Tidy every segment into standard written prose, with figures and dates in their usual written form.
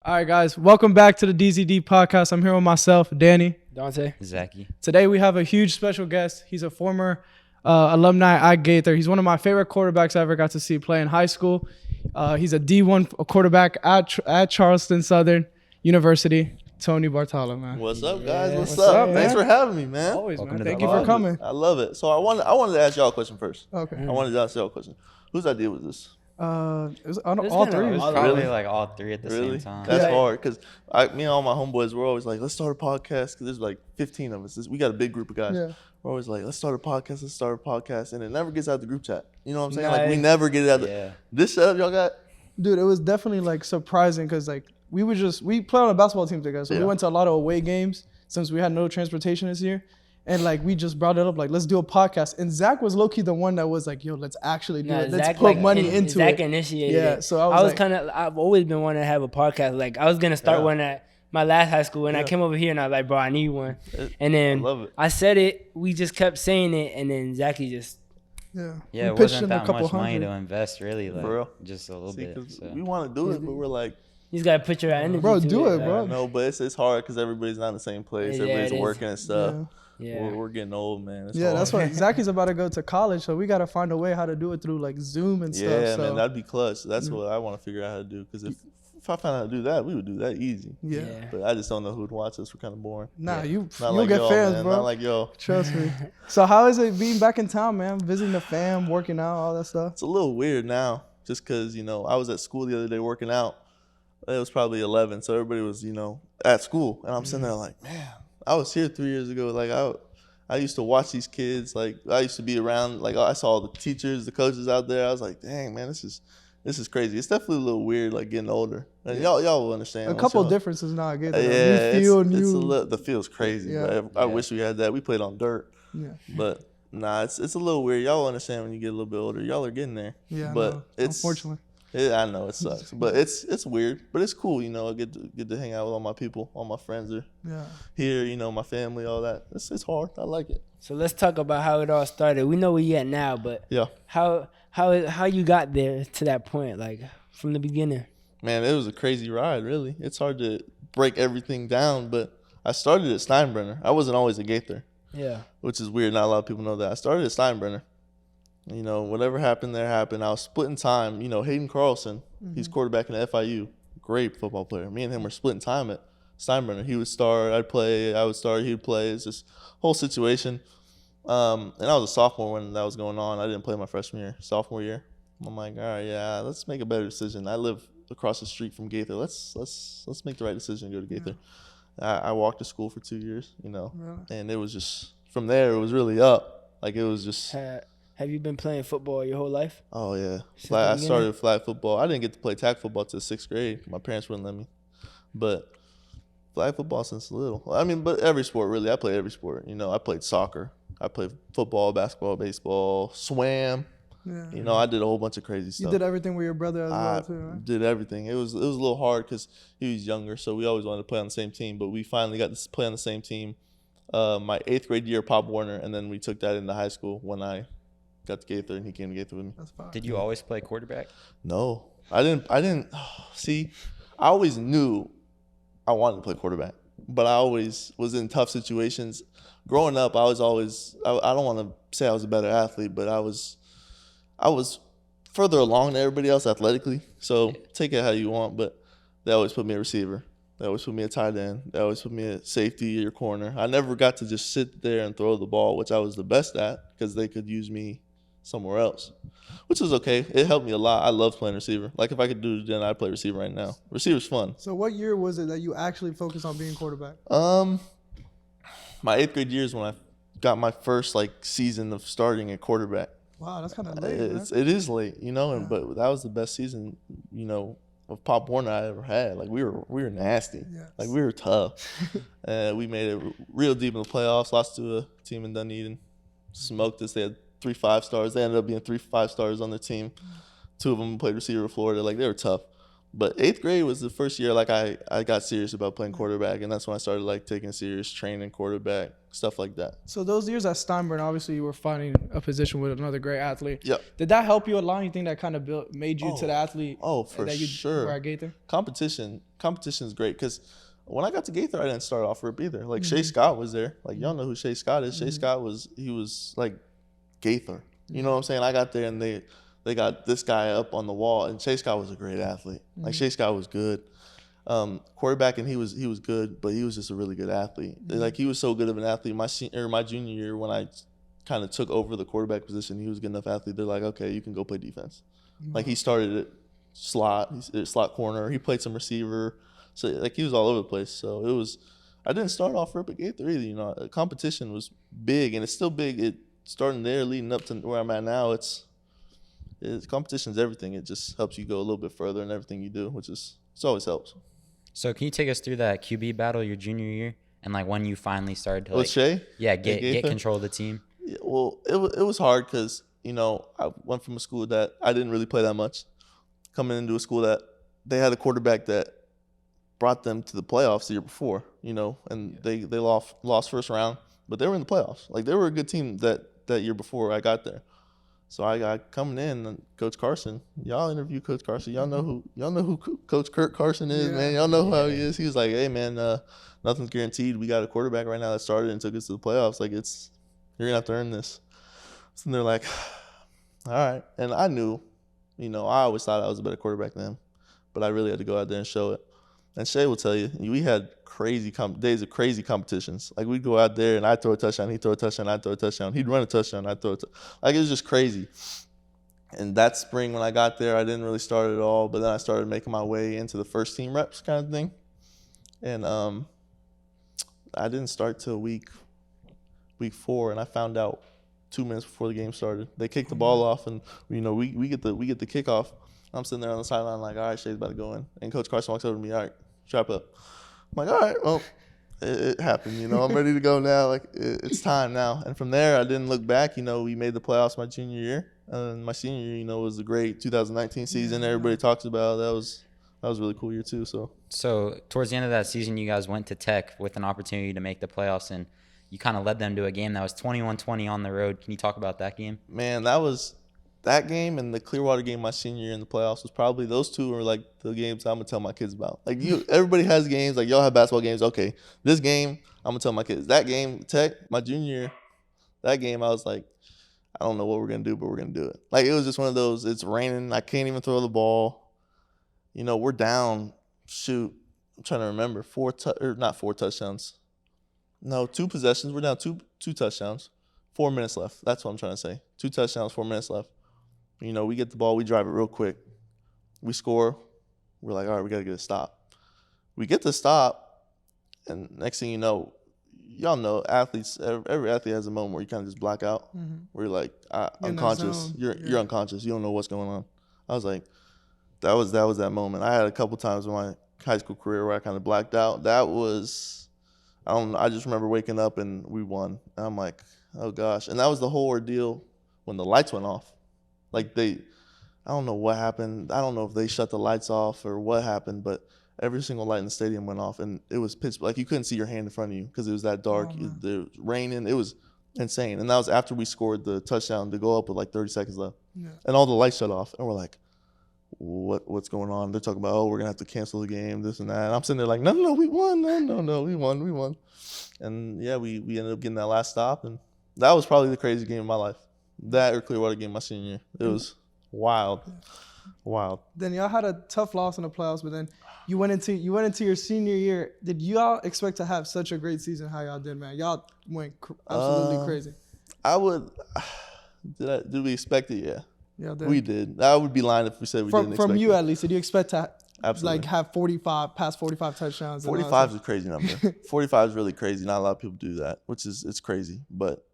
All right, guys, welcome back to the DZD podcast. I'm here with myself, Danny. Dante. Zachy. Today we have a huge special guest. He's a former alumni at Gaither. He's one of my favorite quarterbacks I ever got to see play in high school. He's a D1 quarterback at Charleston Southern University. Tony Bartalo, man. What's up, guys? Yeah. What's What's up? up, Thanks man? for having me, man. Always, Welcome man. to Thank the you for vlog. coming. I love it. So I wanted to ask y'all a question first. Okay. I wanted to ask y'all a question. Whose idea was this? It was on It's all kinda three. It was All probably really? like all three at the Really? same time. That's Yeah. hard because me and all my homeboys were always like, let's start a podcast because there's like 15 of us. We got a big group of guys. Yeah. We're always like, let's start a podcast, and it never gets out of the group chat. You know what I'm saying? Nah, Like we never get it out. Yeah. This setup y'all got? Dude, it was definitely like surprising because like we played on a basketball team together. So we Yeah. went to a lot of away games since we had no transportation this year. And like we just brought it up, like let's do a podcast. And Zach was low key the one that was like, yo, let's actually do it. Let's put money into Zach it. initiated Yeah, it. so I was like- kind of. I've always been wanting to have a podcast. Like I was gonna start Yeah. one at my last high school, and I Yeah. came over here and I was like, bro, I need one. And then I love it. I said it. We just kept saying it, and then Zachy just. Yeah, Yeah, We it pitched wasn't in a that couple much money hundred. to invest, really. Like, For real? just a little See, bit. 'cause So. we want to do it, but we're like, You just gotta put your energy. Bro, to do it, like, bro. no, but it's hard because everybody's not in the same place. Yeah, Everybody's it is. working and stuff. Yeah. Yeah. We're getting old, man. It's Yeah, hard. that's why Zachy's about to go to college, so we gotta find a way how to do it through like Zoom and stuff. Yeah, So man, that'd be clutch. That's what I want to figure out how to do. Because if I found out how to do that, we would do that easy. yeah. Yeah. But I just don't know who would watch us. We're kind of boring. Nah, Yeah. you'll Not get y'all, fans, man. bro. Not like y'all. Trust me. So how is it being back in town, man? Visiting the fam, working out, all that stuff. It's a little weird now, just because I was at school the other day working out. It was probably 11, so everybody was at school, and I'm sitting there like, man, I was here 3 years ago. Like I used to watch these kids. Like I used to be around. Like I saw the teachers, the coaches out there. I was like, dang, man, this is crazy. It's definitely a little weird, like getting older. And y'all will understand. A once couple y'all- differences now. I get Yeah, that. New field, it's a new. little, the field's crazy. Yeah. Bro. I Yeah. wish we had that. We played on dirt, Yeah, but nah, it's a little weird. Y'all understand when you get a little bit older. Y'all are getting there. yeah. but no, it's unfortunately. I know it sucks, but it's weird. But it's cool. I get to hang out with all my people. All my friends are Yeah. here. My family, all that. It's hard. I like it. So let's talk about how it all started. We know where you at now, but Yeah, how you got there to that point, like from the beginning. man, it was a crazy ride. Really, it's hard to break everything down. But I started at Steinbrenner. I wasn't always a Gaither, Yeah. which is weird. Not a lot of people know that. I started at Steinbrenner. Whatever happened there happened. I was splitting time. Hayden Carlson, he's quarterbacking at FIU. Great football player. Me and him were splitting time at Steinbrenner. He would start, I'd play, I would start, he would play. It's this whole situation. And I was a sophomore when that was going on. I didn't play my freshman year, sophomore year. I'm like, all right, yeah, let's make a better decision. I live across the street from Gaither. Let's make the right decision and go to Gaither. I walked to school for 2 years, and it was just from there. It was really up. Like it was just. Have you been playing football your whole life? Oh yeah, Since the I beginning? started flag football. I didn't get to play tag football till 6th grade. My parents wouldn't let me, but flag football since little. I mean, but every sport really. I played every sport. I played soccer. I played football, basketball, baseball, swam. Yeah. I did a whole bunch of crazy You stuff. did everything with your brother as I well too, right? did everything. It was a little hard because he was younger, so we always wanted to play on the same team. But we finally got to play on the same team. My 8th grade year, Pop Warner, and then we took that into high school when I got to Gaither and he came to Gaither with me. That's fine. Did you always play quarterback? No, I didn't see. I always knew I wanted to play quarterback, but I always was in tough situations. Growing up, I was always. I don't want to say I was a better athlete, but I was further along than everybody else athletically. So take it how you want, but they always put me a receiver. They always put me a tight end. They always put me a safety or corner. I never got to just sit there and throw the ball, which I was the best at because they could use me somewhere else, which was okay. It helped me a lot. I love playing receiver. Like if I could do it then I'd play receiver right now. Receiver's fun. So what year was it that you actually focused on being quarterback? My 8th grade year is when I got my first season of starting at quarterback. Wow, that's kind of late. Man. It is late, but that was the best season, of Pop Warner I ever had. Like we were nasty. Yes. Like we were tough. We made it real deep in the playoffs, lost to a team in Dunedin. Smoked us. They had 3 5-stars. They ended up being 3 5-stars on their team. 2 of them played receiver at Florida. Like they were tough. But 8th grade was the first year I got serious about playing quarterback, and that's when I started taking serious training quarterback. stuff like that. So those years at Steinbrenner, obviously you were finding a position with another great athlete. Yep. Did that help you a lot? You think that kind of made you to the athlete? For that you sure. were at Gaither? Competition is great because when I got to Gaither, I didn't start off RIP either. Like Shea Scott was there. Like y'all know who Shea Scott is. Shea Scott was like Gaither. You know what I'm saying? I got there and they got this guy up on the wall, and Shea Scott was a great athlete. Like Shea Scott was good. Quarterback, and he was good, but he was just a really good athlete. Like he was so good of an athlete. My junior year, when I kind of took over the quarterback position, he was a good enough athlete. They're like, okay, you can go play defense. Like he started at slot corner. He played some receiver. So like he was all over the place. So I didn't start off RIP at Gaither either. You know, competition was big, and it's still big. It starting there, leading up to where I'm at now. Competition's everything. It just helps you go a little bit further in everything you do, it always helps. So can you take us through that QB battle your junior year and like when you finally started to With Shea? get control of the team? Yeah, well, it was hard because, you know, I went from a school that I didn't really play that much, coming into a school that they had a quarterback that brought them to the playoffs the year before, you know, and they lost first round, but they were in the playoffs. Like they were a good team that year before I got there. So I got coming in, and Coach Carson. Y'all interview Coach Carson. Y'all know who Coach Kurt Carson is, man. Y'all know how he is. He was like, "Hey, man, nothing's guaranteed. We got a quarterback right now that started and took us to the playoffs. Like you're gonna have to earn this." So they're like, "All right." And I knew, you know, I always thought I was a better quarterback than him, but I really had to go out there and show it. And Shea will tell you, we had crazy days of crazy competitions. Like we'd go out there and I'd throw a touchdown, he'd throw a touchdown, I'd throw a touchdown. He'd run a touchdown, I'd throw like it was just crazy. And that spring when I got there, I didn't really start at all, but then I started making my way into the first team reps kind of thing. And I didn't start till week 4, and I found out 2 minutes before the game started. They kicked the ball off, and you know we get the kickoff. I'm sitting there on the sideline like, all right, Shea's about to go in. And Coach Carson walks over to me, all right, strap up. I'm like, all right, well, it happened. You know, I'm ready to go now. Like, it's time now. And from there, I didn't look back. You know, we made the playoffs my junior year. And my senior year, you know, was a great 2019 season. Everybody talks about. That was a really cool year too. So towards the end of that season, you guys went to Tech with an opportunity to make the playoffs, and you kind of led them to a game that was 21-20 on the road. Can you talk about that game? Man, that game and the Clearwater game my senior year in the playoffs was probably, those two are like the games I'm gonna tell my kids about. Like everybody has games, like y'all have basketball games. Okay, this game I'm gonna tell my kids. That game, Tech, my junior year, that game I was like, I don't know what we're gonna do, but we're gonna do it. Like it was just one of those. It's raining, I can't even throw the ball. You know, we're down. Shoot, I'm trying to remember. 4 touchdowns. No, 2 possessions. We're down two touchdowns. 4 minutes left. That's what I'm trying to say. 2 touchdowns, 4 minutes left. You know, we get the ball, we drive it real quick. We score. We're like, all right, we got to get a stop. We get the stop, and next thing you know, y'all know athletes, every athlete has a moment where you kind of just black out. Where you're like, unconscious. You're unconscious. You don't know what's going on. I was like, that was that moment. I had a couple times in my high school career where I kind of blacked out. That was, I just remember waking up and we won. And I'm like, oh gosh. And that was the whole ordeal when the lights went off. Like I don't know what happened. I don't know if they shut the lights off or what happened, but every single light in the stadium went off, and it was pitch. Like you couldn't see your hand in front of you because it was that dark. It was raining. It was insane. And that was after we scored the touchdown to go up with like 30 seconds left. Yeah. And all the lights shut off, and we're like, what's going on? They're talking about, oh, we're gonna have to cancel the game, this and that. And I'm sitting there like, no, we won. No, we won. And yeah, we ended up getting that last stop, and that was probably the craziest game of my life. That or Clearwater game my senior year. It was wild. Then y'all had a tough loss in the playoffs, but then you went into your senior year. Did y'all expect to have such a great season? How y'all did, man? Y'all went absolutely crazy. Did we expect it? Yeah. Yeah, we did. I would be lying if we said we didn't expect it. From you at least, did you expect to absolutely like have 45 touchdowns? 45 is a crazy number. 45 is really crazy. Not a lot of people do that, which is it's crazy. But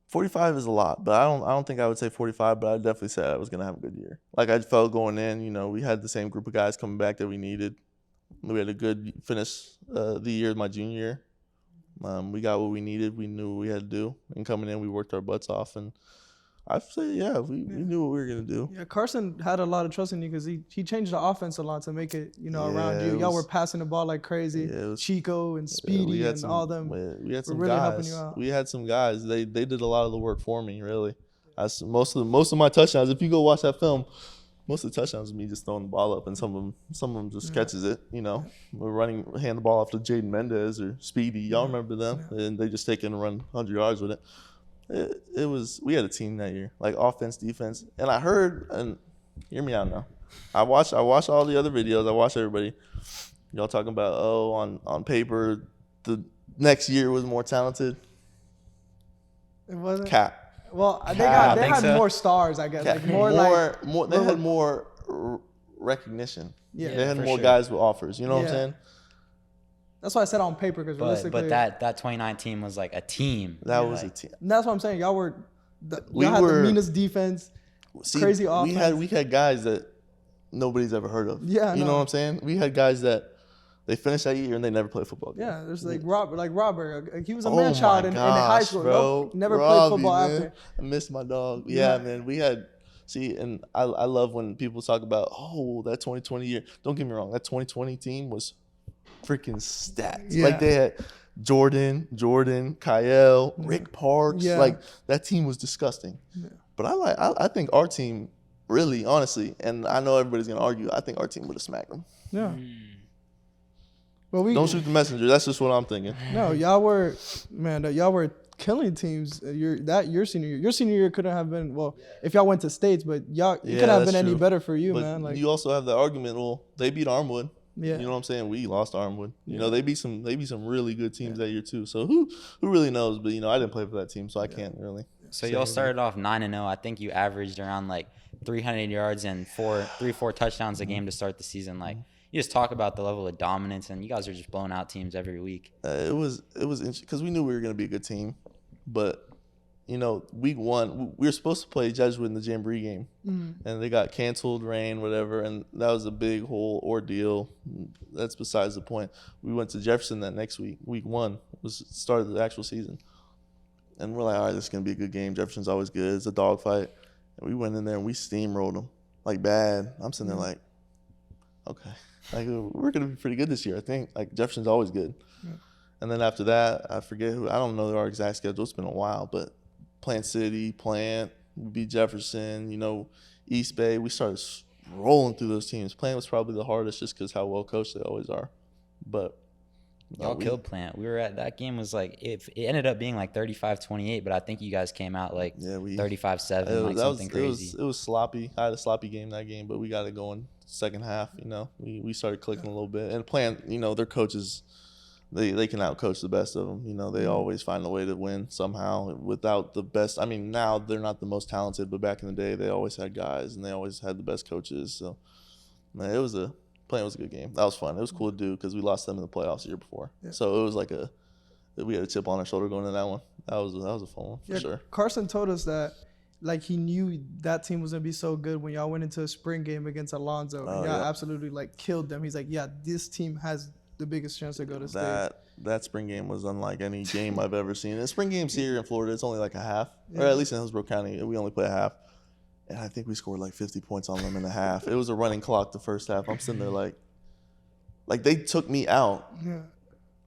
45 is a lot. But I don't think I would say 45. But I'd definitely say I was gonna have a good year. Like I felt going in. You know, we had the same group of guys coming back that we needed. We had a good finish the year my junior year. We got what we needed. We knew what we had to do. And coming in, we worked our butts off and I'd say, yeah, we knew what we were going to do. Yeah, Carson had a lot of trust in you because he changed the offense a lot to make it, around Yeah, you. it Y'all was- were passing the ball like crazy. Yeah, it was- Chico and Yeah, Speedy and all them. We had some were really helping guys. you out. We had some guys. They did a lot of the work for me, really. Most of my touchdowns, if you go watch that film, most of the touchdowns is me just throwing the ball up, and some of them just catches it. We're hand the ball off to Jaden Mendez or Speedy. Y'all remember them? And they just take it and run 100 yards with it. We had a team that year, like offense, defense. And I heard, and hear me out now. I watched all the other videos. I watched everybody. Y'all talking about, on paper, the next year was more talented. It wasn't. Cap. Well, they think had so. more stars, I guess. Cap. Like more. They had more recognition. Yeah, they had for more sure. guys with offers. You know what I'm Yeah. saying? That's why I said on paper because realistically. But that 2019 was like a team. That was a team. And that's what I'm saying. Y'all were. We Y'all had were- the meanest defense. See, Crazy offense. We had guys that nobody's ever heard of. Yeah, I you know know. what I'm saying? We had guys that they finished that year and they never played football again. Yeah, there's like Robert. He was a Oh man my child in high gosh, school. bro. Nope, never Robbie, played football man. after. I missed my dog. Yeah, Yeah. man. We had and I love when people talk about that 2020 year. Don't get me wrong, that 2020 team was freaking stacked. Yeah. Like they had Jordan, Kyle, Rick Parks. Yeah. Like that team was disgusting. Yeah. But I think our team really, honestly, and I know everybody's gonna argue, I think our team would have smacked them. Yeah. Well, Don't shoot the messenger. That's just what I'm thinking. No, y'all were killing teams. Your senior year couldn't have been if y'all went to states, but it couldn't have that's been any true. better for you, But man. Like you also have the argument. Well, they beat Armwood. Yeah. You know what I'm saying? We lost Armwood. They beat some really good teams that year too. So who really knows? But I didn't play for that team, so I can't really. So y'all started off 9-0. I think you averaged around like 300 yards and 4 touchdowns a game to start the season. Like you just talk about the level of dominance, and you guys are just blowing out teams every week. It was interesting because we knew we were going to be a good team, but week one we were supposed to play Jesuit in the Jamboree game, and they got canceled, rain, whatever, and that was a big whole ordeal. That's besides the point. We went to Jefferson that next week. Week one was the start of the actual season, and we're like, all right, this is going to be a good game. Jefferson's always good. It's a dogfight, and we went in there and we steamrolled them like bad. I'm sitting there like, okay, like we're going to be pretty good this year. I think like Jefferson's always good. And then after that, I forget who. I don't know our exact schedule. It's been a while, but Plant City, we beat Jefferson, East Bay. We started rolling through those teams. Plant was probably the hardest just because how well coached they always are. But Y'all killed Plant. We were at that game was like it ended up being like 35-28, but I think you guys came out like 35-7, like something crazy. It was sloppy. I had a sloppy game that game, but we got it going second half. We started clicking a little bit. And Plant, their coaches, they can outcoach the best of them. They always find a way to win somehow without the best. I mean, now they're not the most talented, but back in the day, they always had guys and they always had the best coaches. So, man, Plant was a good game. That was fun. It was cool to do because we lost them in the playoffs the year before. Yeah. So it was like we had a chip on our shoulder going into that one. That was a fun one for sure. Carson told us that like he knew that team was gonna be so good when y'all went into a spring game against Alonzo. And y'all absolutely like killed them. He's like, yeah, this team has the biggest chance to go to state. That spring game was unlike any game I've ever seen. The spring games here in Florida, it's only like a half, or at least in Hillsborough County, we only play a half. And I think we scored like 50 points on them in a half. It was a running clock the first half. I'm sitting there like they took me out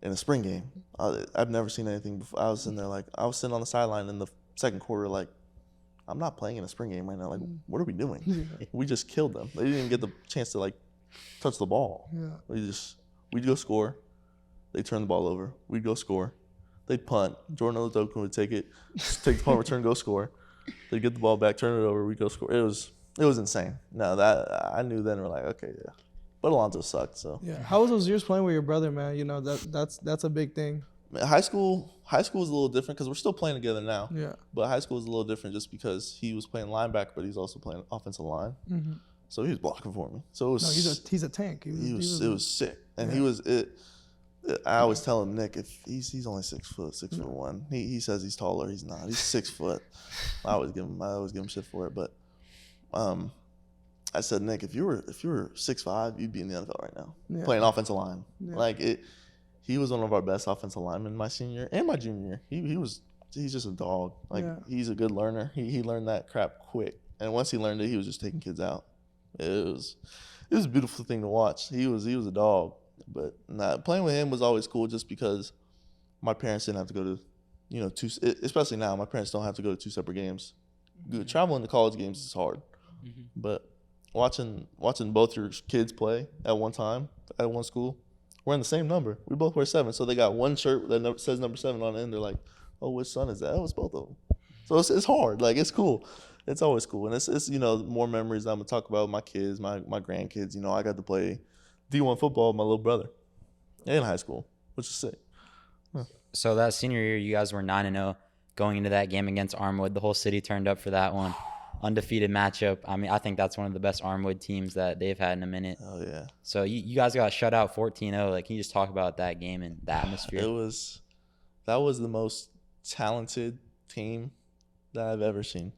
in a spring game. I've never seen anything before. I was sitting there I was sitting on the sideline in the second quarter like, I'm not playing in a spring game right now. Like, what are we doing? We just killed them. They didn't even get the chance to touch the ball. Yeah. We'd go score. They'd turn the ball over. We'd go score. They'd punt. Jordan Odokin would take the punt return, go score. They'd get the ball back, turn it over. We'd go score. It was insane. No, that I knew then. We're like, okay, yeah. But Alonzo sucked. So yeah. How was those years playing with your brother, man? That's a big thing. High school was a little different because we're still playing together now. Yeah. But high school was a little different just because he was playing linebacker, but he's also playing offensive line. Mm-hmm. So he was blocking for me. So it was. He's a tank. It was sick, and he was it. I always tell him, Nick, if he's only 6 foot, 6'1". He says he's taller. He's not. He's 6 foot. I always give him shit for it. But I said, Nick, if you were 6'5", you'd be in the NFL right now, playing offensive line. Yeah. He was one of our best offensive linemen my senior year and my junior year. He was he's just a dog. Like Yeah. he's a good learner. He learned that crap quick, and once he learned it, he was just taking kids out. It was a beautiful thing to watch. He was a dog, but playing with him was always cool just because my parents didn't have to go to, two. Especially now, my parents don't have to go to two separate games. Traveling to college games is hard, but watching both your kids play at one time at one school, we're in the same number. We both wear 7, so they got one shirt that says number 7 on it, and they're like, "Oh, which son is that?" Oh, it's both of them. So it's hard. Like it's cool. It's always cool, and it's more memories that I'm gonna talk about with my kids, my grandkids. I got to play D1 football with my little brother in high school, which is sick. So that senior year, you guys were 9-0 going into that game against Armwood. The whole city turned up for that one. Undefeated matchup. I mean, I think that's one of the best Armwood teams that they've had in a minute. Oh yeah. So you guys got shut out 14-0. Like, can you just talk about that game and the atmosphere? That was the most talented team that I've ever seen.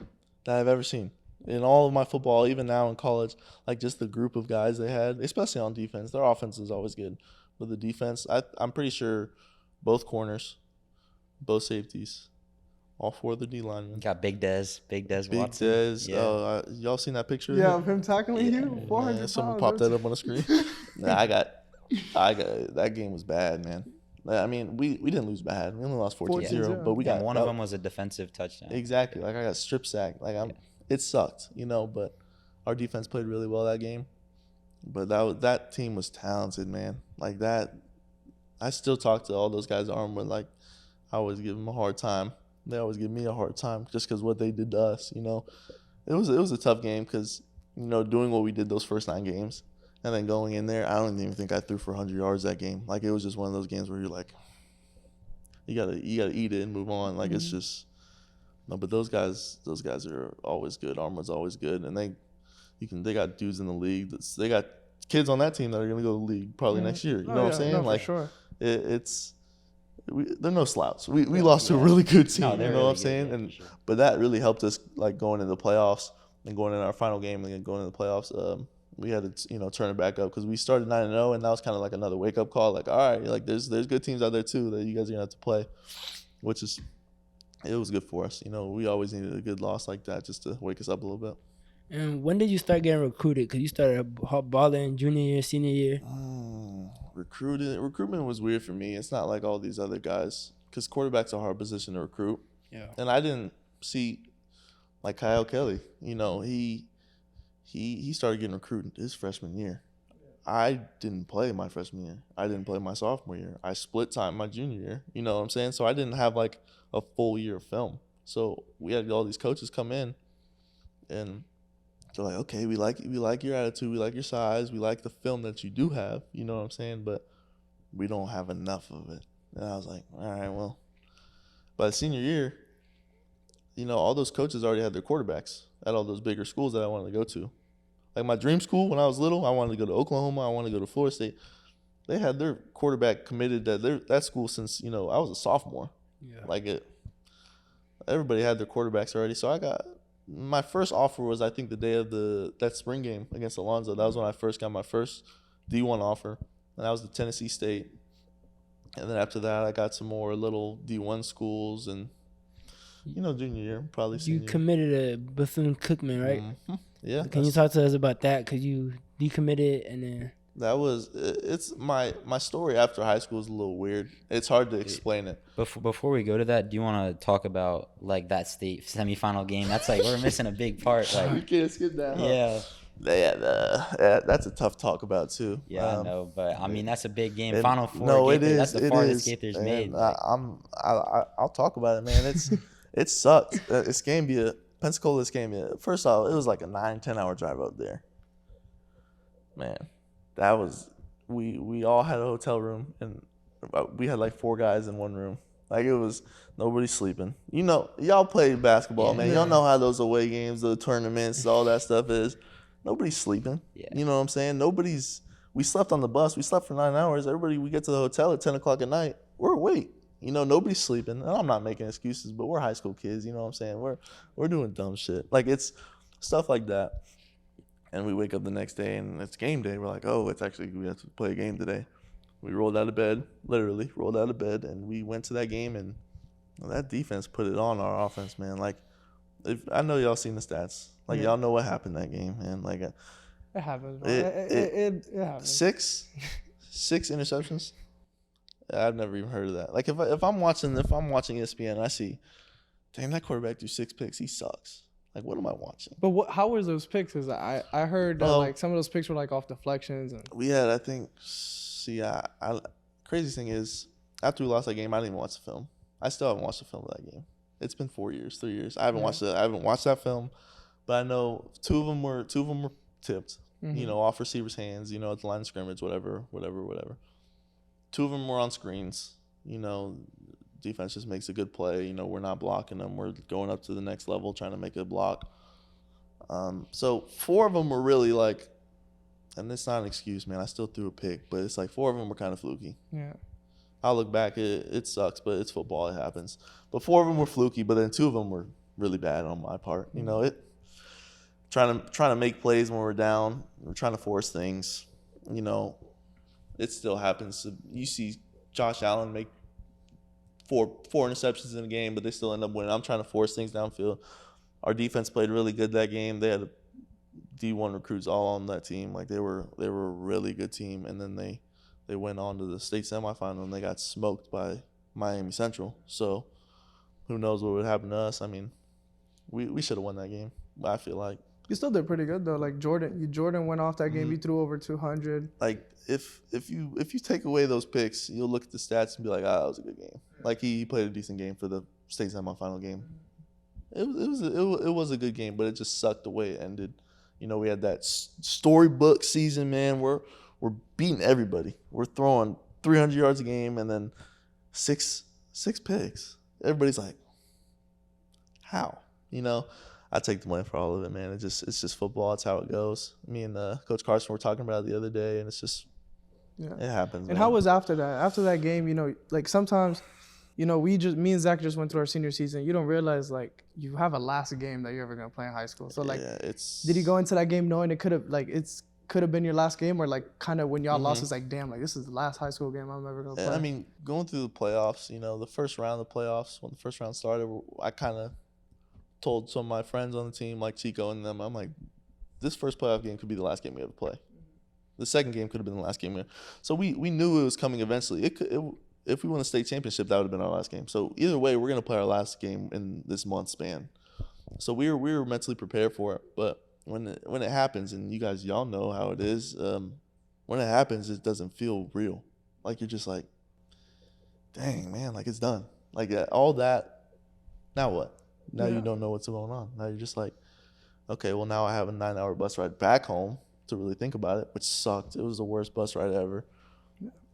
In all of my football, even now in college, like just the group of guys they had, especially on defense. Their offense is always good, but the defense, I'm pretty sure both corners, both safeties, all 4 of the D linemen. Got Big Dez Watson. Big Dez. Yeah. Y'all seen that picture? Yeah, of him tackling you. 400 Man, someone pounds. popped that up on the screen. I got that game was bad, man. I mean, we didn't lose bad. We only lost 14-0, 14-0. but we got One of them was a defensive touchdown. exactly. Like I got strip sacked. Like it sucked, but our defense played really well that game. But that team was talented, man. Like that, I still talk to all those guys at Armwood. Like I always give them a hard time. They always give me a hard time just because what they did to us. It was a tough game because doing what we did those first 9 games. And then going in there, I don't even think I threw for 100 yards that game. Like, it was just one of those games where you're like, you gotta eat it and move on. Like, it's just no. But those guys are always good. Armwood's always good, and they got dudes in the league. They got kids on that team that are gonna go to the league probably next year. You know what I'm saying? No, like, for sure. they're no slouch. We lost to a really good team. No, You they're know really what I'm good, saying? yeah, And for sure. but that really helped us like going into the playoffs and going in our final game and then going into the playoffs. We had to turn it back up because we started 9-0 and that was kind of like another wake up call. Like, all right, like there's good teams out there too that you guys are gonna have to play, it was good for us. We always needed a good loss like that just to wake us up a little bit. And when did you start getting recruited? Because you started balling junior year, senior year. Recruitment was weird for me. It's not like all these other guys because quarterback's a hard position to recruit. Yeah. And I didn't see like Kyle Kelly. He started getting recruited his freshman year. I didn't play my freshman year. I didn't play my sophomore year. I split time my junior year. You know what I'm saying? So I didn't have like a full year of film. So we had all these coaches come in and they're like, okay, we like your attitude, we like your size, we like the film that you do have, you know what I'm saying? But we don't have enough of it. And I was like, all right, well. By the senior year, all those coaches already had their quarterbacks at all those bigger schools that I wanted to go to. Like my dream school when I was little, I wanted to go to Oklahoma, I wanted to go to Florida State. They had their quarterback committed at that school since, I was a sophomore. Yeah. Everybody had their quarterbacks already. So I got my first offer was I think the day of that spring game against Alonzo. That was when I first got my first D1 offer. And that was the Tennessee State. And then after that I got some more little D1 schools and junior year, probably senior You committed to Bethune-Cookman, right? Mm-hmm. Yeah. Can you talk to us about that? Because you decommitted and then... It's my story after high school is a little weird. It's hard to explain it. Before we go to that, do you want to talk about like that state semifinal game? That's like we're missing a big part. We Like, can't skip that. Huh? yeah, That's a tough talk about too. I know, but I mean that's a big game. And- Final Four. No, Gaither, it is. That's the it farthest is. Gaither's And made. Like, I'll talk about it, man. It sucked. Pensacola, Escambia. First off, it was like a 9-10 hour drive up there. Man, that was we all had a hotel room and we had like 4 guys in one room. Like it was nobody sleeping. Y'all play basketball, man. Y'all know how those away games, the tournaments, all that stuff is. Nobody's sleeping. Yeah. You know what I'm saying? We slept on the bus. We slept for 9 hours. We get to the hotel at 10 o'clock at night. We're awake. Nobody's sleeping. And I'm not making excuses, but we're high school kids. You know what I'm saying? We're doing dumb shit. Like it's stuff like that. And we wake up the next day and it's game day. We're like, oh, we have to play a game today. We rolled out of bed, literally rolled out of bed, and we went to that game and That defense put it on our offense, man. Like, if I know y'all seen the stats. Like, y'all know what happened that game, man. Like, It happens, bro. It- It happens. six interceptions. I've never even heard of that. Like, if I'm watching ESPN and I see, damn, that quarterback threw 6 picks, he sucks. Like, what am I watching? But how was those picks? Because I heard that like some of those picks were like off deflections. And We had, I think, crazy thing is, after we lost that game, I didn't even watch the film. I still haven't watched the film of that game. It's been 3 years. I haven't watched it. I haven't watched that film, but I know two of them were tipped. You know, off receivers' hands. You know, at the line of scrimmage, whatever. 2 of them were on screens. You know, defense just makes a good play. You know, we're not blocking them. We're going up to the next level, trying to make a block. So 4 of them were really like, and it's not an excuse, man. I still threw a pick, but it's like 4 of them were kind of fluky. yeah. I look back, it sucks, but it's football. It happens. But 4 of them were fluky, but then 2 of them were really bad on my part. You know, trying to make plays when we're down. We're trying to force things. You know, it still happens. You see Josh Allen make four interceptions in a game, but they still end up winning. I'm trying to force things downfield. Our defense played really good that game. They had D1 recruits all on that team. Like, they were a really good team, and then they went on to the state semifinal and they got smoked by Miami Central. So who knows what would happen to us? I mean, we should have won that game. I feel like You still did pretty good though. Like Jordan went off that game. You threw over 200. like if you take away those picks, you'll look at the stats and be like, that was a good game. Like, he played a decent game for the state semifinal game. It was a good game, but it just sucked the way it ended. You know, we had that storybook season, man. We're beating everybody. We're throwing 300 yards a game and then six picks. Everybody's like, how? You know, I take the blame for all of it, man. It's just football. It's how it goes. Me and Coach Carson were talking about it the other day, and it's just, it happens. And man. how was after that? After that game, you know, like sometimes, you know, me and Zach just went through our senior season. You don't realize like you have a last game that you're ever gonna play in high school. So like, did you go into that game knowing it could have been your last game, or like kind of when y'all lost, it's like, damn, like this is the last high school game I'm ever gonna play? I mean, going through the playoffs, you know, the first round of the playoffs, when the first round started, I kind of told some of my friends on the team, like Chico and them, I'm like, this first playoff game could be the last game we ever play. The second game could have been the last game. So we knew it was coming eventually. If we won the state championship, that would have been our last game. So either way, we're going to play our last game in this month span. So we were mentally prepared for it. But when it happens, and y'all know how it is, when it happens, it doesn't feel real. Like, you're just like, dang, man, like, it's done. Like, all that, now what? Now you don't know what's going on. Now you're just like, okay, well, now I have a 9-hour bus ride back home to really think about it, which sucked. It was the worst bus ride ever.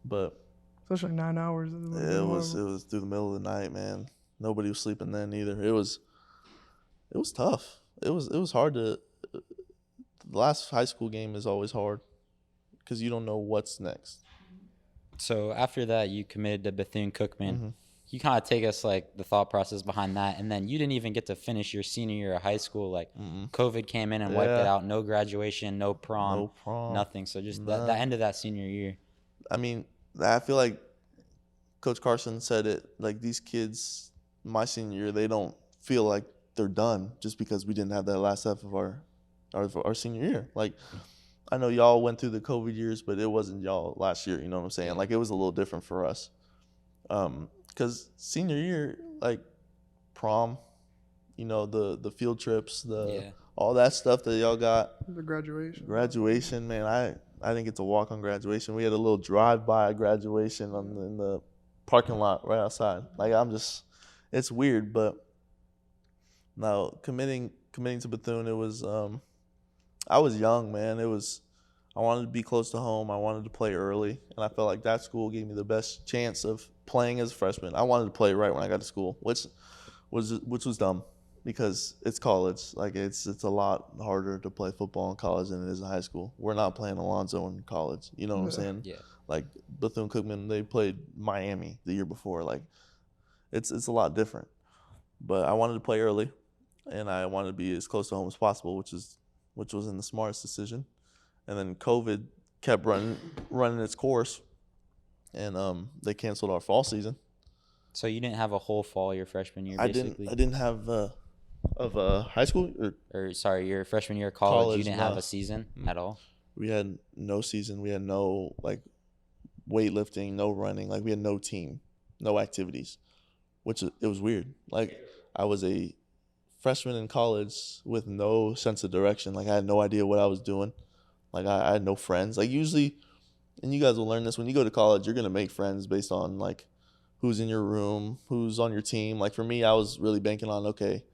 But Especially 9 hours. it was through the middle of the night, man. Nobody was sleeping then either. It was tough. It was hard to. The last high school game is always hard because you don't know what's next. So after that, you committed to Bethune-Cookman. You kind of take us like the thought process behind that, and then you didn't even get to finish your senior year of high school. Like COVID came in and wiped it out. No graduation, no prom, nothing. So just the end of that senior year. I mean, I feel like Coach Carson said it. Like, these kids, my senior year, they don't feel like they're done just because we didn't have that last half of our senior year. Like, I know y'all went through the COVID years, but it wasn't y'all last year. You know what I'm saying? Like, it was a little different for us. Because senior year, like prom, you know, the field trips, all that stuff that y'all got. The graduation. Graduation, man. I didn't get to walk on graduation. We had a little drive-by graduation in the parking lot right outside. Like, it's weird, but no, committing to Bethune, it was, I was young, man. I wanted to be close to home. I wanted to play early, and I felt like that school gave me the best chance of playing as a freshman. I wanted to play right when I got to school, which was dumb because it's college. Like, it's a lot harder to play football in college than it is in high school. We're not playing Alonzo in college. You know what I'm saying? Yeah. Like, Bethune-Cookman, they played Miami the year before. Like, it's a lot different. But I wanted to play early, and I wanted to be as close to home as possible, which was in the smartest decision. And then COVID kept running its course, and they canceled our fall season. So you didn't have a whole fall your freshman year, I basically? didn't have of high school or Or sorry, your freshman year of college, you College, didn't have no. a season at all? we had no season. We had no like weightlifting, no running. Like we had no team, no activities, which it was weird. Like I was a freshman in college with no sense of direction. Like I had no idea what I was doing. Like I had no friends. Like usually, and you guys will learn this when you go to college, you're gonna make friends based on like who's in your room, who's on your team. Like for me, I was really banking on okay,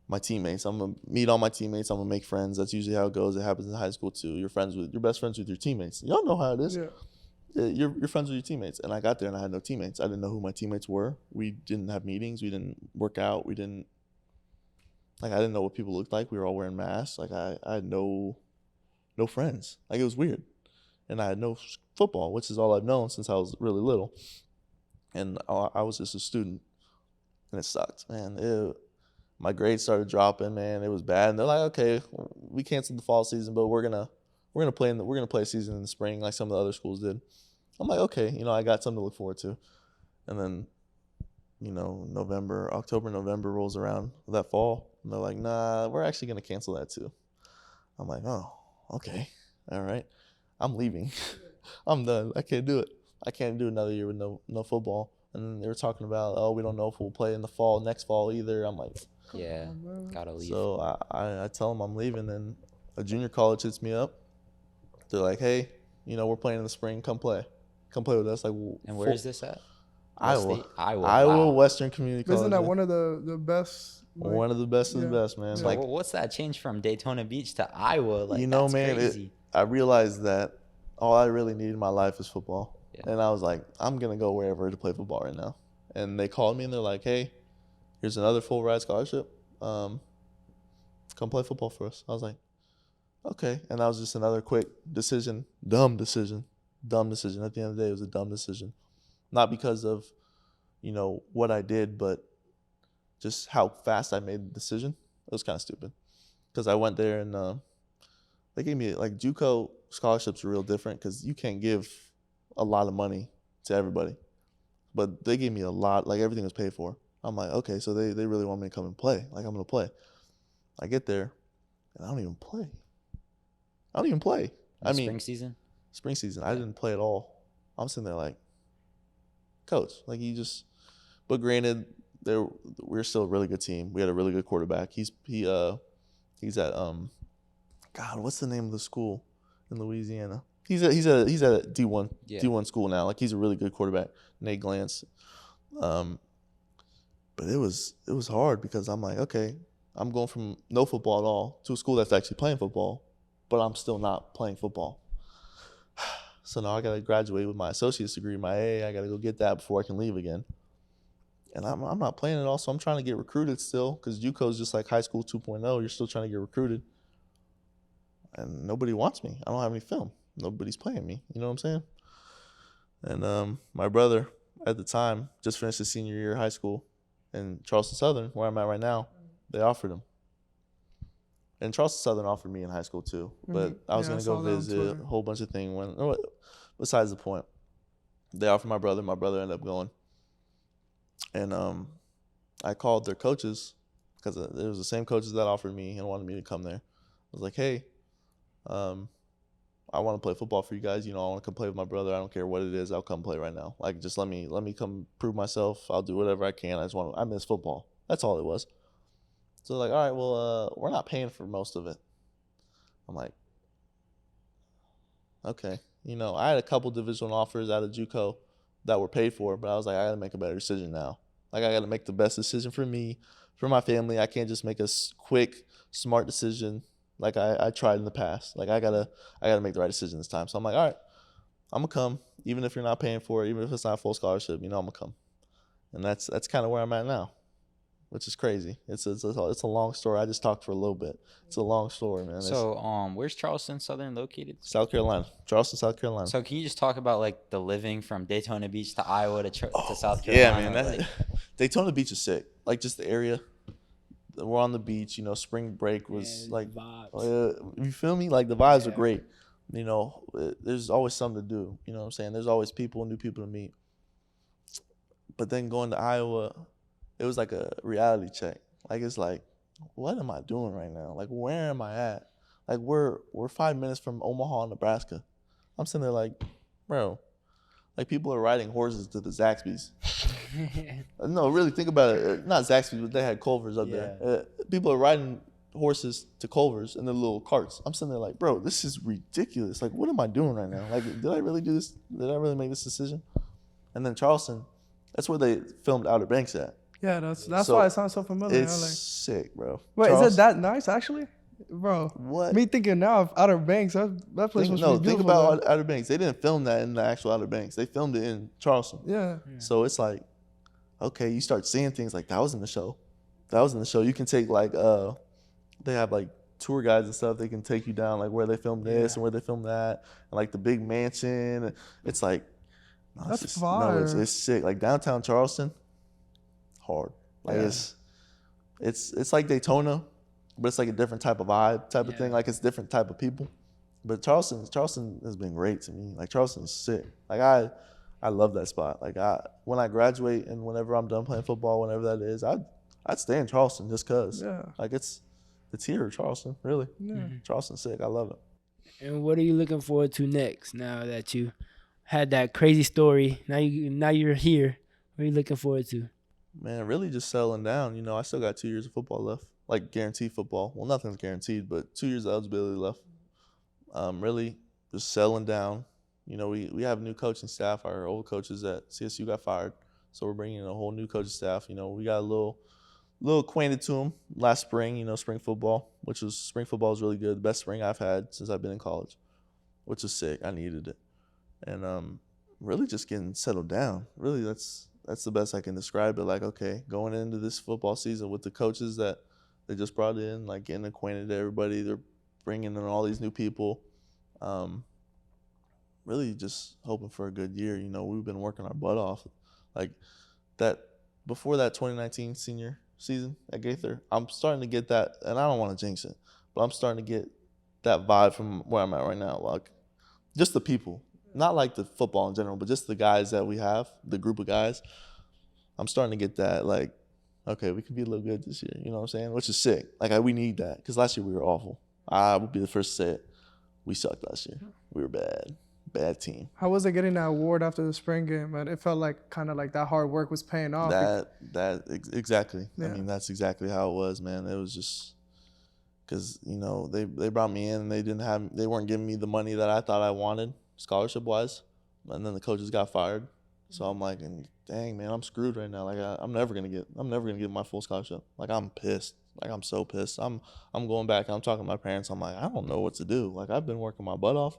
my teammates. I'm gonna meet all my teammates. I'm gonna make friends. That's usually how it goes. It happens in high school too. You're best friends with your teammates. Y'all know how it is. Yeah. You're friends with your teammates. And I got there and I had no teammates. I didn't know who my teammates were. We didn't have meetings. We didn't work out. I didn't know what people looked like. We were all wearing masks. Like I had no friends. Like it was weird. And I had no football, which is all I've known since I was really little. And I was just a student. And it sucked, man. My grades started dropping, man. It was bad. And they're like, okay, we canceled the fall season, but we're gonna play a season in the spring like some of the other schools did. I'm like, okay, I got something to look forward to. And then, October, November rolls around that fall, and they're like, nah, we're actually gonna cancel that too. I'm like, oh, okay, all right, I'm leaving. I'm done. I can't do it. I can't do another year with no football. And then they were talking about, oh, we don't know if we'll play in the next fall either. I'm like, Yeah, gotta leave. so I tell them I'm leaving, and a junior college hits me up. They're like, hey, we're playing in the spring. Come play with us. Like, And where is this at? Iowa. State? Iowa. Iowa Wow. Western Community College. Isn't that man. one of the best? Like, One of the best of the yeah. best, man. So Like, what's that change from Daytona Beach to Iowa? Like, man, that's crazy. I realized that all I really need in my life is football. Yeah. And I was like, I'm going to go wherever to play football right now. And they called me and they're like, hey, here's another full ride scholarship. Come play football for us. I was like, okay. And that was just another quick decision. Dumb decision. At the end of the day, it was a dumb decision. Not because of, what I did, but just how fast I made the decision. It was kind of stupid. Because I went there and they gave me, like, JUCO scholarships are real different because you can't give a lot of money to everybody. But they gave me a lot, like everything was paid for. I'm like, okay, so they really want me to come and play. Like, I'm going to play. I get there, and I don't even play. Spring season? Spring season, I didn't play at all. I'm sitting there like, coach, like but granted, we're still a really good team. We had a really good quarterback. He's at God, what's the name of the school in Louisiana? He's at a D1 Yeah. D1 school now. Like he's a really good quarterback, Nate Glantz. But it was hard because I'm like, okay, I'm going from no football at all to a school that's actually playing football, but I'm still not playing football. So now I got to graduate with my associate's degree, my AA. I got to go get that before I can leave again. And I'm not playing at all, so I'm trying to get recruited still because JUCO is just like high school 2.0. You're still trying to get recruited. And nobody wants me. I don't have any film. Nobody's playing me. You know what I'm saying? And my brother at the time just finished his senior year of high school in Charleston Southern, where I'm at right now. They offered him. And Charleston Southern offered me in high school too. But I was going to go visit, a whole bunch of things. Besides the point, they offered my brother. My brother ended up going. And I called their coaches because it was the same coaches that offered me and wanted me to come there. I was like, hey, I want to play football for you guys. I want to come play with my brother. I don't care what it is. I'll come play right now. Like, just let me come prove myself. I'll do whatever I can. I miss football. That's all it was. So like, all right, well, we're not paying for most of it. I'm like, okay. I had a couple divisional offers out of JUCO that were paid for, but I was like, I got to make a better decision now. Like, I got to make the best decision for me, for my family. I can't just make a quick, smart decision like I tried in the past. Like, I gotta make the right decision this time. So I'm like, all right, I'm gonna come, even if you're not paying for it, even if it's not a full scholarship. I'm gonna come, and that's kind of where I'm at now, which is crazy. It's a long story. I just talked for a little bit. It's a long story, man. So, where's Charleston Southern located? South Carolina, Charleston, South Carolina. So, can you just talk about like the living from Daytona Beach to Iowa to South Carolina? Yeah, man. Daytona Beach is sick. Like, just the area. We're on the beach. Spring break was like, you feel me? Like, the vibes are great. There's always something to do. You know what I'm saying? There's always new people to meet. But then going to Iowa, it was like a reality check. Like, it's like, what am I doing right now? Like, where am I at? Like, we're 5 minutes from Omaha, Nebraska. I'm sitting there like, bro, like, people are riding horses to the Zaxby's. No, really, think about it. Not Zaxby's, but they had Culver's up there. People are riding horses to Culver's in their little carts. I'm sitting there like, bro, this is ridiculous. Like, what am I doing right now? Like, did I really do this? Did I really make this decision? And then Charleston, that's where they filmed Outer Banks at. Yeah, that's So, why it sounds so familiar. It's Like, sick, bro. wait, is Charleston- it that nice actually, bro? What? Me thinking now of Outer Banks, that place must be beautiful. Think about Outer Banks. They didn't film that in the actual Outer Banks. They filmed it in Charleston. Yeah. So it's like, okay, you start seeing things like that was in the show. That was in the show. You can take like, they have like tour guides and stuff. They can take you down like where they filmed this and where they filmed that, and like the big mansion. It's like, no, That's it's fire. it's sick. Like downtown Charleston, hard. Like it's like Daytona, but it's like a different type of vibe, type of thing. Like it's different type of people. But Charleston has been great to me. Like Charleston's sick. Like I love that spot. Like when I graduate and whenever I'm done playing football, whenever that is, I'd stay in Charleston just cause. Yeah. Like it's here, Charleston. Really. Yeah. Charleston's sick. I love it. And what are you looking forward to next? Now that you had that crazy story, now you're here. What are you looking forward to? Man, really just settling down. You know, I still got 2 years of football left, like guaranteed football. Well, nothing's guaranteed, but 2 years of eligibility left. Really just settling down. You know, we have a new coaching staff. Our old coaches at CSU got fired, so we're bringing in a whole new coaching staff. You know, we got a little acquainted to them last spring. You know, spring football is really good. The best spring I've had since I've been in college, which is sick. I needed it, and really just getting settled down. Really, that's the best I can describe it. Like, okay, going into this football season with the coaches that they just brought in, like getting acquainted to everybody. They're bringing in all these new people. Really just hoping for a good year. You know, we've been working our butt off. Like that before that 2019 senior season at Gaither, I'm starting to get that, and I don't want to jinx it, but I'm starting to get that vibe from where I'm at right now. Like just the people. Not like the football in general, but just the guys that we have, the group of guys. I'm starting to get that, like, okay, we can be a little good this year. You know what I'm saying? Which is sick. Like, we need that because last year we were awful. I would be the first to say it. We sucked last year. We were bad. Bad team. How was it getting that award after the spring game? Man, it felt like kind of like that hard work was paying off. Exactly. Yeah. I mean, that's exactly how it was, man. It was just because, you know, they brought me in and they weren't giving me the money that I thought I wanted scholarship wise, and then the coaches got fired. So I'm like, dang man, I'm screwed right now. Like I'm never gonna get my full scholarship. Like I'm pissed. Like I'm so pissed. I'm going back. I'm talking to my parents. I'm like, I don't know what to do. Like I've been working my butt off,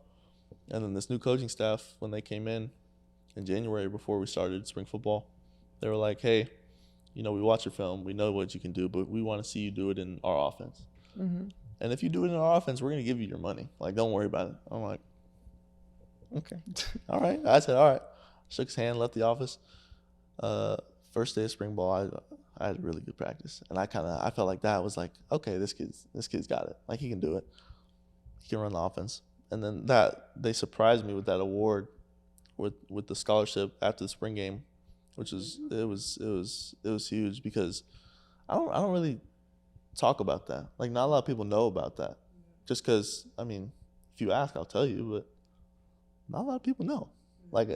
and then this new coaching staff, when they came in January before we started spring football, they were like, hey, you know, we watch your film, we know what you can do, but we want to see you do it in our offense. Mm-hmm. And if you do it in our offense, we're gonna give you your money. Like don't worry about it. I'm like, okay. All right. I said, all right. Shook his hand, left the office. First day of spring ball, I had really good practice. And I felt like that was like, okay, this kid's got it. Like he can do it. He can run the offense. And then they surprised me with that award with the scholarship after the spring game, which was it was huge because I don't really talk about that. Like not a lot of people know about that. Just because, I mean, if you ask, I'll tell you, but not a lot of people know. Like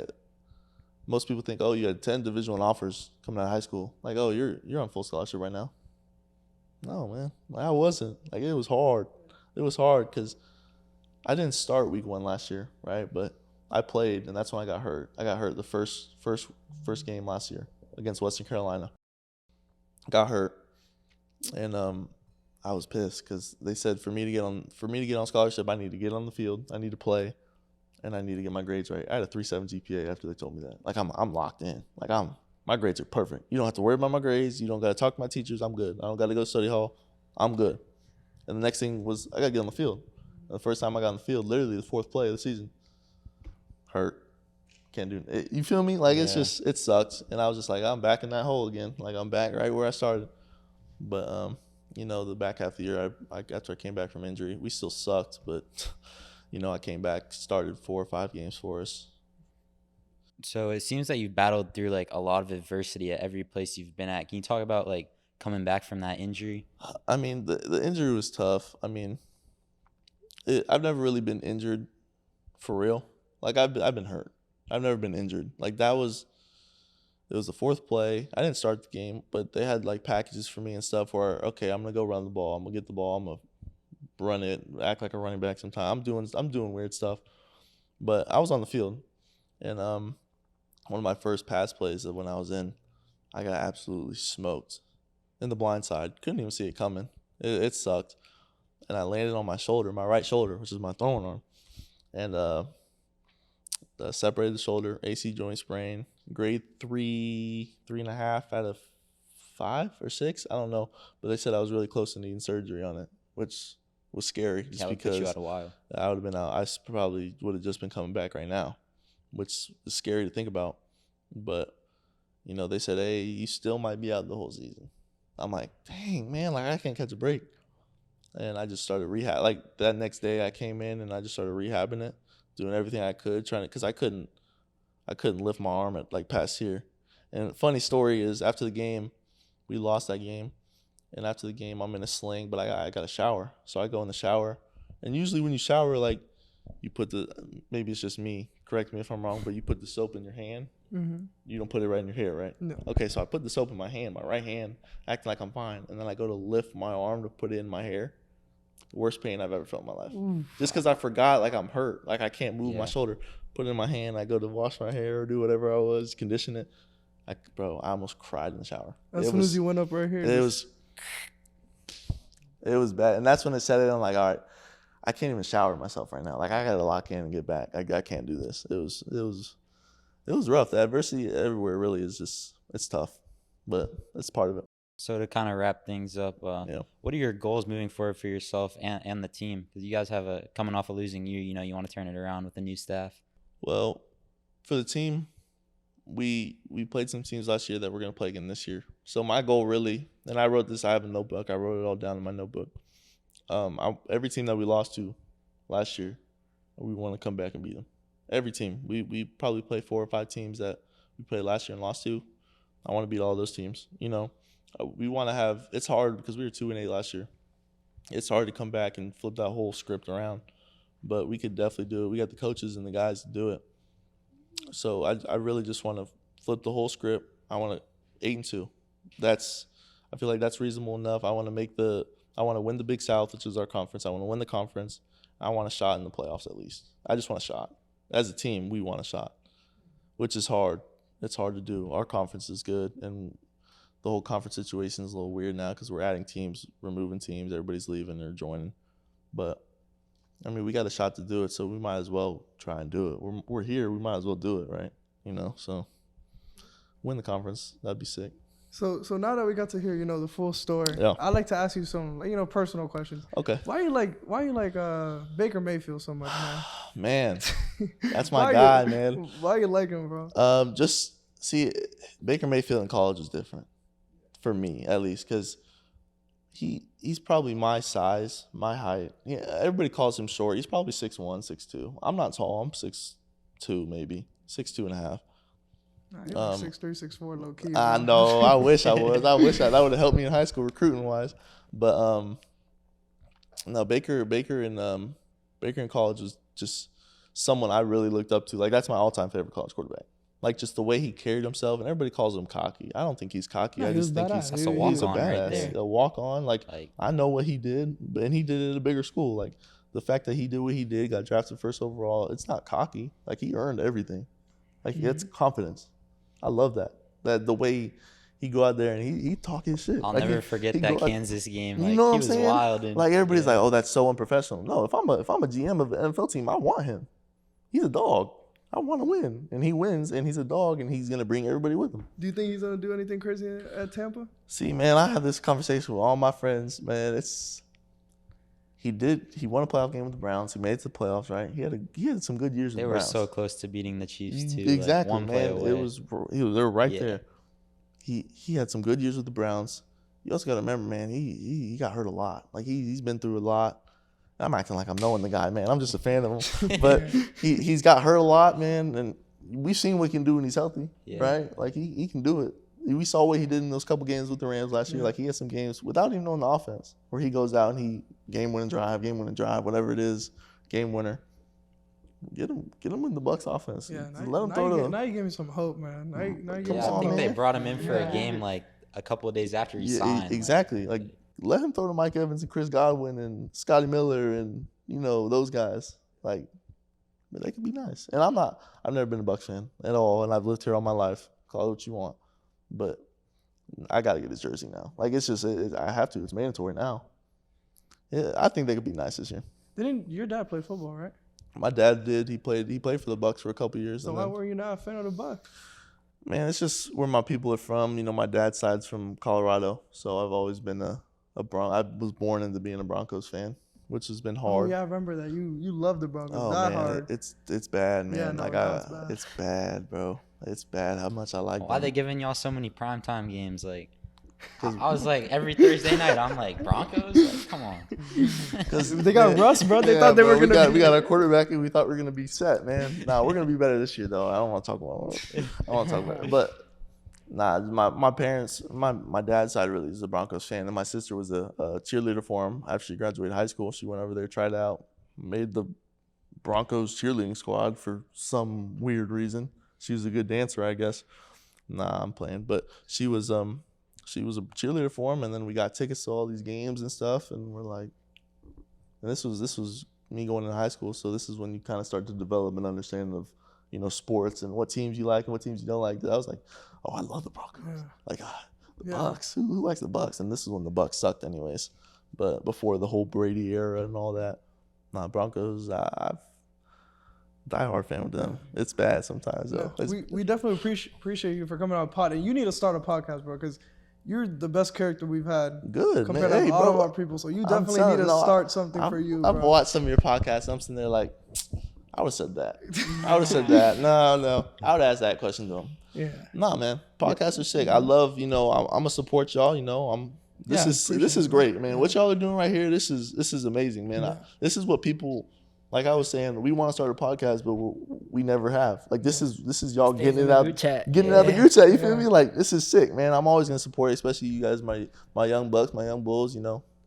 most people think, oh, you had 10 Division I offers coming out of high school. Like, oh, you're on full scholarship right now. No, man, like, I wasn't. Like it was hard. It was hard because I didn't start week 1 last year, right? But I played, and that's when I got hurt. I got hurt the first game last year against Western Carolina. Got hurt, and I was pissed because they said for me to get on scholarship, I need to get on the field, I need to play, and I need to get my grades right. I had a 3.7 GPA after they told me that. Like I'm locked in. Like my grades are perfect. You don't have to worry about my grades. You don't got to talk to my teachers. I'm good. I don't got to go to study hall. I'm good. And the next thing was I got to get on the field. And the first time I got on the field, literally the 4th play of the season, hurt. Can't do it. You feel me? Like it's just it sucks. And I was just like, I'm back in that hole again. Like I'm back right where I started. But you know, the back half of the year, after I came back from injury, we still sucked, but you know, I came back, started 4 or 5 games for us. So it seems that you've battled through like a lot of adversity at every place you've been at. Can you talk about like coming back from that injury? I mean, the injury was tough. I mean, I've never really been injured for real. Like I've been hurt. I've never been injured. Like it was the fourth play. I didn't start the game, but they had like packages for me and stuff where, okay, I'm gonna go run the ball. I'm gonna get the ball. I'm gonna run it, act like a running back sometime. I'm doing weird stuff. But I was on the field, and one of my first pass plays when I was in, I got absolutely smoked in the blind side. Couldn't even see it coming. It sucked. And I landed on my shoulder, my right shoulder, which is my throwing arm. And separated the shoulder, AC joint sprain, grade 3.5 out of 5 or 6. I don't know. But they said I was really close to needing surgery on it, which was scary just That would because put you out a while. I would have been out. Probably would have just been coming back right now, which is scary to think about. But, they said, hey, you still might be out the whole season. I'm like, dang, man, like I can't catch a break. And I just started rehab. Like that next day I came in and I just started rehabbing it, doing everything I could, because I couldn't lift my arm at like past here. And funny story is after the game, we lost that game. And after the game, I'm in a sling, but I got a shower. So I go in the shower. And usually when you shower, like you put maybe it's just me, correct me if I'm wrong, but you put the soap in your hand. Mm-hmm. You don't put it right in your hair, right? No. Okay, so I put the soap in my hand, my right hand, acting like I'm fine. And then I go to lift my arm to put it in my hair. Worst pain I've ever felt in my life. Ooh. Just because I forgot, like I'm hurt. Like I can't move my Yeah. shoulder. Put it in my hand. I go to wash my hair or do whatever I was, condition it. I almost cried in the shower. As soon as you went up right here. It was bad. And that's when it set in. I'm like, all right, I can't even shower myself right now. Like I got to lock in and get back. I can't do this. It was rough. The adversity everywhere really is it's tough, but it's part of it. So to kind of wrap things up, Yeah. what are your goals moving forward for yourself and the team? Because you guys have coming off a losing year. You want to turn it around with the new staff. Well, for the team, we played some teams last year that we're going to play again this year. So my goal really, and I wrote this, I have a notebook. I wrote it all down in my notebook. Every team that we lost to last year, we want to come back and beat them. Every team. We probably play 4 or 5 teams that we played last year and lost to. I want to beat all those teams, We want to have – it's hard because we were 2-8 last year. It's hard to come back and flip that whole script around. But we could definitely do it. We got the coaches and the guys to do it. So I really just want to flip the whole script. I want to 8-2. I feel like that's reasonable enough. I want to win the Big South, which is our conference. I want to win the conference. I want a shot in the playoffs at least. I just want a shot. As a team, we want a shot, which is hard. It's hard to do. Our conference is good, and the whole conference situation is a little weird now because we're adding teams, removing teams. Everybody's leaving or joining. But, I mean, we got a shot to do it, so we might as well try and do it. We're here. We might as well do it, right? So win the conference. That'd be sick. So now that we got to hear, the full story, Yeah. I'd like to ask you some, personal questions. Okay. Why you like Baker Mayfield so much, man? Man, that's my Why guy, you, man. Why you like him, bro? Just see, Baker Mayfield in college was different for me, at least, because he's probably my size, my height. Yeah, everybody calls him short. He's probably 6'1", 6'2". I'm not tall. I'm 6'2", maybe 6'2 and a half. Nah, 6'3", 6'4", low key. I bro. know. I wish I was. I wish that would have helped me in high school recruiting wise. But no, Baker in college was just someone I really looked up to. Like that's my all-time favorite college quarterback. Like just the way he carried himself, and everybody calls him cocky. I don't think he's cocky. No, I he just was think badass. he's That's a He- walk he's a on right badass. there. A walk on. Like I know what he did, and he did it at a bigger school. Like the fact that he did what he did, got drafted first overall. It's not cocky. Like he earned everything. Like it's confidence. I love that. That the way he go out there and he talk his shit. I'll Like, never he forget go that out- Kansas game. You Like, know what he I'm was saying? wild. And, Like everybody's yeah. like, oh, that's so unprofessional. No, if I'm a GM of an NFL team, I want him. He's a dog. I want to win, and he wins, and he's a dog, and he's gonna bring everybody with him. Do you think he's gonna do anything crazy at Tampa? See, man, I have this conversation with all my friends. Man, he won a playoff game with the Browns. He made it to the playoffs, right? He had some good years with They the were Browns. so close to beating the Chiefs too. Exactly, like one play man. away. They were right Yeah. there. He had some good years with the Browns. You also got to remember, man, he got hurt a lot. Like he's been through a lot. I'm acting like I'm knowing the guy, man. I'm just a fan of him. But he's got hurt a lot, man. And we've seen what he can do when he's healthy, Yeah. right? Like he can do it. We saw what he did in those couple games with the Rams last year. Like he had some games without even knowing the offense where he goes out and he game-winning drive, whatever it is, game winner. Get him in the Bucs offense. Yeah, Let him throw now you give me some hope, man. Now you give me Yeah, some I think hope. they brought him in for a game like a couple of days after he signed. Exactly. Like let him throw to Mike Evans and Chris Godwin and Scotty Miller and those guys. Like, but they could be nice. And I've never been a Bucs fan at all, and I've lived here all my life. Call it what you want, but I got to get his jersey now. Like it's just I have to. It's mandatory now. Yeah, I think they could be nice this year. Didn't your dad play football, right? My dad did. He played for the Bucs for a couple years. So why were you not a fan of the Bucs? Man, it's just where my people are from. My dad's side's from Colorado, so I've always been a I was born into being a Broncos fan, which has been hard. Oh yeah, I remember that. You love the Broncos. Oh Die man, hard. it's bad, man. Yeah, no, like it's bad. it's bad, bro. It's bad how much I like. Why are them. they giving y'all so many primetime games? Like, I was like, every Thursday night, I'm like, Broncos? Like, come on. Because They got Russ, bro. They thought they were gonna. We got our quarterback, and we thought we were gonna be set, man. Nah, we're gonna be better this year, though. I don't want to talk about it, but nah, my parents, my dad's side really is a Broncos fan, and my sister was a cheerleader for him after she graduated high school. She went over there, tried out, made the Broncos cheerleading squad for some weird reason. She was a good dancer, I guess. Nah, I'm playing, but she was a cheerleader for him, and then we got tickets to all these games and stuff, and we're like, and this was me going into high school, so this is when you kind of start to develop an understanding of sports and what teams you like and what teams you don't like. I was like, oh, I love the Broncos. Yeah. Like the Bucs. Who likes the Bucs? And this is when the Bucs sucked, anyways. But before the whole Brady era and all that, Broncos. I've diehard fan with them. It's bad sometimes though. We definitely appreciate you for coming on a pod, and you need to start a podcast, bro, because you're the best character we've had. Good, compared man. to Hey, all bro, of our people. So you definitely need to start something for you. I've bro. watched some of your podcasts. I'm sitting there like, I would have said that. I would have said that. No. I would ask that question to him. Yeah. Nah, man. Podcasts are sick. I love, I'm gonna support y'all. This is great, man. What y'all are doing right here, this is amazing, man. Yeah. This is what people, like I was saying, we want to start a podcast, but we never have. Like this is y'all getting it out, getting it out of the group chat. You feel me? Like this is sick, man. I'm always gonna support it, especially you guys, my young Bucks, my young Bulls.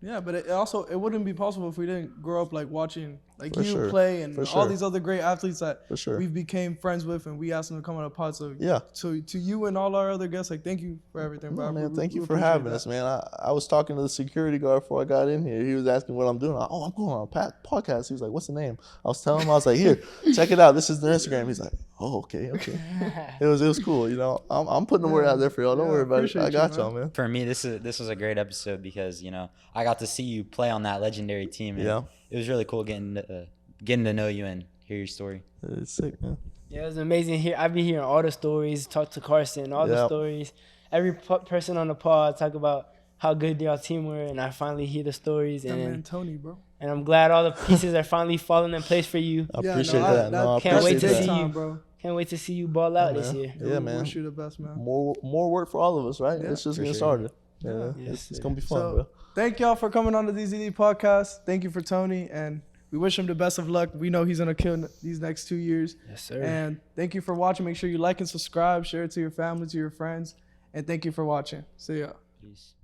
Yeah, but it wouldn't be possible if we didn't grow up like watching For you sure. play and For all sure. these other great athletes that For sure. we became friends with, and we asked them to come on a pod. So Yeah. to you and all our other guests, like thank you for everything, bro. No, man, thank you We for appreciate having that. us, man. I was talking to the security guard before I got in here. He was asking what I'm doing. I'm going on a podcast. He was like, "What's the name?" I was telling him, I was like, "Here, check it out. This is their Instagram." He's like, "Oh, okay." It was cool. I'm putting the word out there for y'all. Don't worry about it. appreciate I got you, y'all, man. For me, this was a great episode because I got to see you play on that legendary team. And Yeah. It was really cool getting to know you and hear your story. It's sick, man. Yeah, it was amazing. Here, I've been hearing all the stories. Talk to Carson, all the Yep. stories. Every person on the pod talk about how good y'all team were, and I finally hear the stories, That man and Tony, bro. I'm glad all the pieces are finally falling in place for you. I appreciate that. No, I Can't wait appreciate to that. see you. bro. Can't wait to see you ball out this year. Yeah, man. Wish you the best, man. More work for all of us, right? Yeah, It's just for getting sure. started. Yeah, Yes, it's sir. gonna be fun, So bro. thank y'all for coming on the DZD podcast. Thank you for Tony, and we wish him the best of luck. We know he's gonna kill these next 2 years. Yes, sir. And thank you for watching. Make sure you like and subscribe, share it to your family, to your friends, and thank you for watching. See ya. Peace.